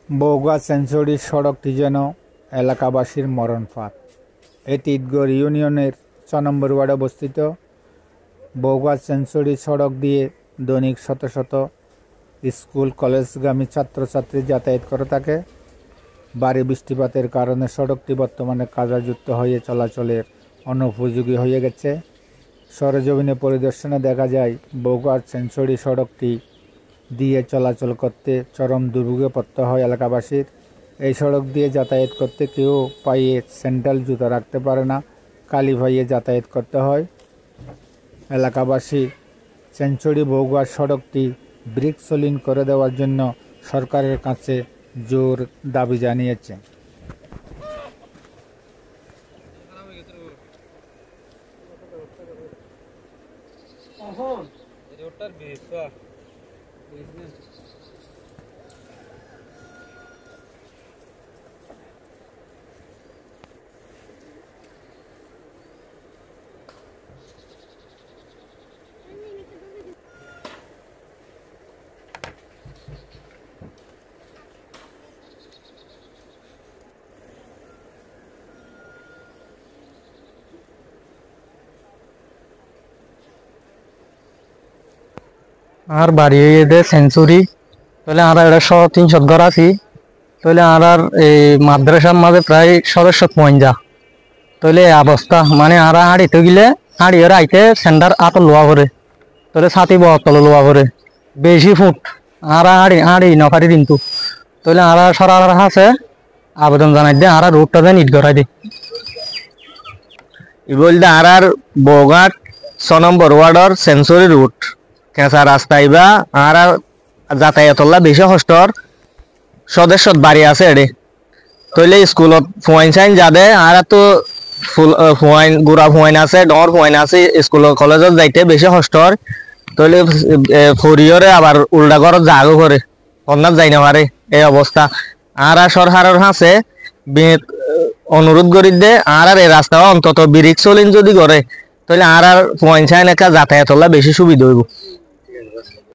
Bogura century সড়কটি যেন এলাকাবাসীর মরণ ফাঁদ। এটি ঈদগড় ইউনিয়নের ৬ নম্বর ওয়ার্ডে অবস্থিত। বগুড়া সেঞ্চুরি সড়ক দিয়ে দৈনিক শত শত স্কুল কলেজগামী ছাত্রছাত্রী যাতায়াত করে থাকে। ভারী বৃষ্টিপাতের কারণে সড়কটি বর্তমানে কাদাযুক্ত হয়ে চলাচলের অনুপযোগী হয়ে গেছে। সরেজমিনে পরিদর্শনে দেখা যায় বগুড়া সেঞ্চুরি সড়কটি দিয়ে চলাচল করতে চরম দুর্ভোগে পড়তে হয় এলাকাবাসীর। এই সড়ক দিয়ে যাতায়াত করতে কেউ পায়ে স্যান্ডেল জুতা রাখতে পারে না, কালি পায়ে যাতায়াত করতে হয়। এলাকাবাসী সেঞ্চুরি বগুড়া সড়কটি ব্রিক সোলিং করে দেওয়ার জন্য সরকারের কাছে জোর দাবি জানিয়েছে। আর বাড়ি দে সেঞ্চুরি তাহলে আর এটা ৩০০ ঘর আছি। তাহলে আর এই মাদ্রাসার মাঝে প্রায় ৭৫ তাহলে অবস্থা মানে আর হাঁড়িতে গেলে হাঁড়ি ওরা আইতে সেন্টার আত লোয়া করে তাহলে ছাতি বতল লোয়া করে বেশি ফুট আর হাঁড়ি নখারি কিন্তু তাহলে আর সরার আছে আবেদন জানাই দে আর রোডটা দেন ইট করাই দে বলতে আর বগাট ৬ নম্বর ওয়ার্ডর সেঞ্চুরি রুট কেঁচা রাস্তা ইবা আর যাতায়াতলা বেশি কষ্টর সদস্য বাড়ি আছে এডে তইলে স্কুলত ফুয়াইন সাইন যাদে আর তো ফুল ফুয়াইন গুড়া ফুয়াইন আছে ডর ফুয়াইন আছে স্কুল কলেজত যাইতে বেশি কষ্টর তইলে ফরিয়রে আবার উল্টা ঘর জাগো করে অন্যান্য যাই না পারে এই অবস্থা। আর সরকারের কাছে অনুরোধ করি দে আর এই রাস্তা অন্তত ব্রিক সোলিং যদি করে তাহলে আর ফুয়াইন সাইন একা যাতায়াতলা বেশি সুবিধা হইব।